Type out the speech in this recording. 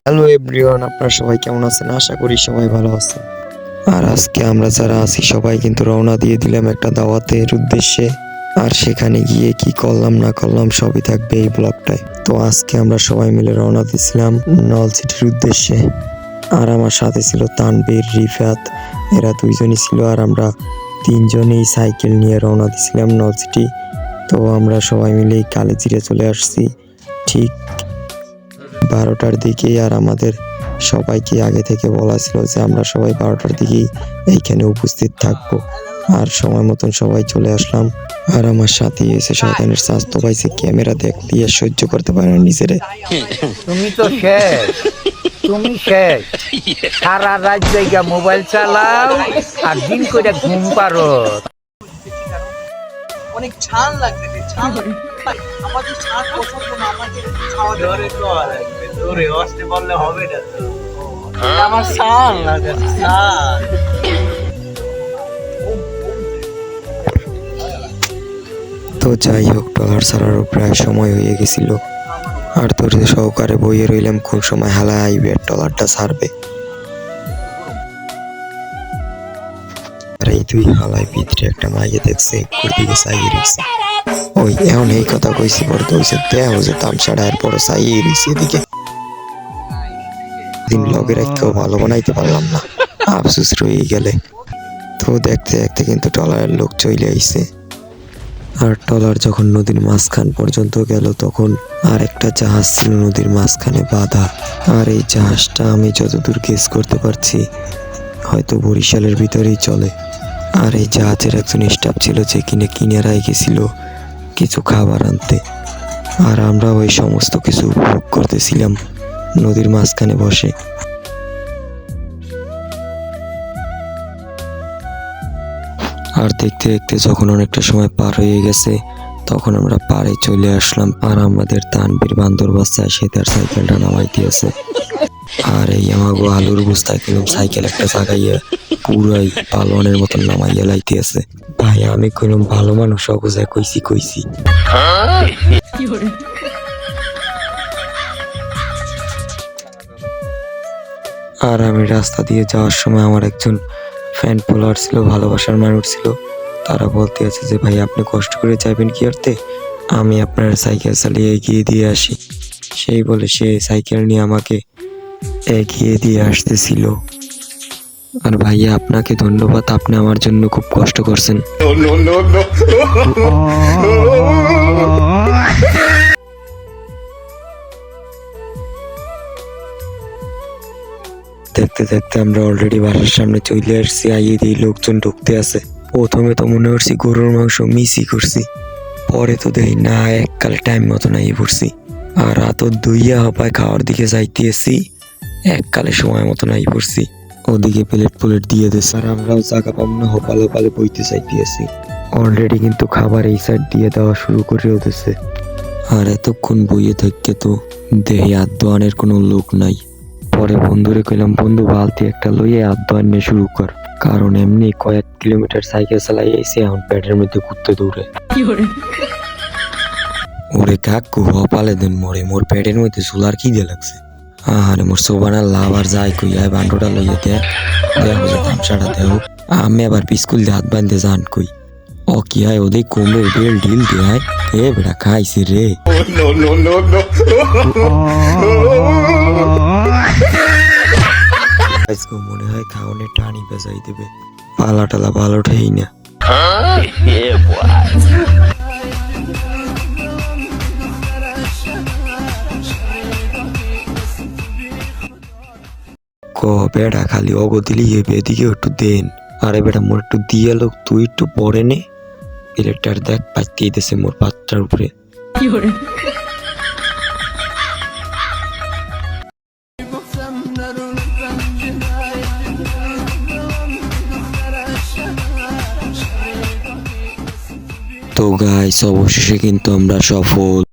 Hello everyone, আপনারা সবাই কেমন আছেন? আশা করি সবাই ভালো আছেন। আর আজকে আমরা যারা আছি সবাই কিন্তু রওনা দিয়ে দিলাম একটা দাওয়াতের উদ্দেশ্যে। আর সেখানে গিয়ে কি করলাম না করলাম সবই থাকবে এই ব্লগটায়। তো আজকে আমরা সবাই মিলে রওনা দিয়েছিলাম নলছিটির উদ্দেশ্যে। আর আমার সাথে ছিল তানবীর, রিফাত, এরা দুইজনই ছিল। আর আমরা তিনজনেই সাইকেল নিয়ে রওনা দিয়েছিলাম নলছিটি। তো আমরা সবাই মিলে কালিজিরে চলে আসছি ঠিক 12টার দিকেই। আর আমাদের সবাইকে আগে থেকে বলা ছিল যে আমরা সবাই 12টার দিকেই এইখানে উপস্থিত থাকবো। আর সময় মতন সবাই চলে আসলাম। আর আমার সাথে এসে শয়তানের স্বাস্থ্য পাইছে, ক্যামেরা দেখলি আর সহ্য করতে পারে না নিজেরে। তুমি তো শেষ, তুমি শেষ। সারা রাত জায়গা মোবাইল চালাও আর দিন করে ঘুম পারো। অনেক ছান লাগবে ছান আমাদের ছান পছন্দ না, আমাদের খাওয়া ধরে তো লাগবে ধরে আসতে বললে হবে না তো। আমার ছান লাগে ছান। তো যাই হোক, ট্রলার ছাড়ারও প্রায় সময় হয়ে গেছিল। আর ধৈর্য সহকারে বইয়ে রইলাম কোন সময় হালা আইবে আর ট্রলারটা ছাড়বে। আর এই দুই হালাই ভিতরে একটা মাইয়ে দেখছে, একটুর দিকে চাইয়ে রয়েছে। ওই এখন এই কথা কইছি পরে তো হইছে দেহ যে তামসাটা এরপরে চাইয়ে রয়েছে এদিকে। দিন লগের কেউ ভালো বানাইতে পারলাম না, আফসোস রয়ে গেলে। তো দেখতে দেখতে কিন্তু ট্রলারের লোক চলে আইছে। আর ট্রলার যখন নদীর মাঝখান পর্যন্ত গেল তখন আর একটা জাহাজ ছিল নদীর মাঝখানে বাঁধা। আর এই জাহাজটা আমি যতদূর গেস করতে পারছি হয়তো বরিশালের ভিতরেই চলে। আর এই জাহাজের একজন স্টাফ ছিল যে কিনে গেছিল কিছু খাবার আনতে। আর আমরা ওই সমস্ত কিছু উপভোগ করতেছিলাম নদীর মাঝখানে বসে। আর দেখতে দেখতে যখন অনেকটা সময় পার হয়ে গেছে তখন আমরা পাড়ে চলে আসলাম। আর আমাদের তানবীর বান্দর বাচ্চায় সে তার সাইকেলটা নামাই দিয়েছে। আর এই আমাগো আলুর বস্তায় কিরম সাইকেল একটা জাগাইয়া পুরাই পালোয়ানের মতন নামাইয়া লাইতেছে। ভাই আমি কইলাম ভালো মানুষ অবুঝায় কইছি। আর আমি রাস্তা দিয়ে যাওয়ার সময় আমার একজন ফ্যান ফলোয়ার ছিল, ভালোবাসার মানুষ ছিল। তারা বলতে আছে যে ভাই আপনি কষ্ট করে যাবেন কি করতে, আমি আপনার সাইকেল চালিয়ে এগিয়ে দিয়ে আসি। সেই বলে সে সাইকেল নিয়ে আমাকে এগিয়ে দিয়ে আসতেছিল। আর ভাইয়া আপনাকে ধন্যবাদ, আপনি আমার জন্য খুব কষ্ট করছেন। দেখতে দেখতে আমরা অলরেডি বাসার সামনে চলে আসছি। আইয়ে দিয়ে লোকজন ঢুকতে আছে। প্রথমে তো মনে করছি গরুর মাংস মিসই করছি, পরে তো দেখি না এককালে টাইম মতো আইয়ে পড়ছি। আর রাত দুইয়া হপায় খাওয়ার দিকে যাইতেছি, এককালে সময় মতো আইয়ে পড়ছি। ওদিকে প্লেট দিয়ে দিচ্ছে আর আমরাও জায়গা পাবো না, হোপালে বইতে চাইতেছি। অলরেডি কিন্তু খাবার এই সাইড দিয়ে দেওয়া শুরু করে দিচ্ছে। আর এতক্ষণ বইয়ে থেকে তো দেহে আদোয়ানের কোনো লোক নাই। পরে বন্ধুরে কইলাম বন্ধু বালতি একটা লইয়ে আদোয়ান নিয়ে শুরু কর, কারণ এমনি কয়েক কিলোমিটার সাইকেল চালাই এসে এখন পেটের মধ্যে কুত্তে দৌড়ে। ওরে কাকু হপালে দেন মোর পেটের মধ্যে চুলার কি দিয়ে লাগছে। আরে মোর সোবানার লাভ আর যাই কই আয় বান্ডোটা লইয়ে দেখো যে তামসাটা দেও। আমি আবার পিস্কুল দিয়ে হাত বান্ধে যান কই ও কি হয় ওদের কোমরের বেল ঢিল দিয়ে এ বেড়া খাইছে রে। আজকে মনে হয় খাওয়ানে টানি বেজাই দেবে, পালা টালা ভালো ঠেই না। বেড়া খালি অগদিলি হেবে এদিকে একটু দেন। আরে বেটা মোর একটু দিয়ে লোক, তুই একটু পরে নে। প্লেটার দেখ পাতিয়ে দিতেছে মোর পাত্রার উপরে। তো গাইস অবশেষে কিন্তু আমরা সফল।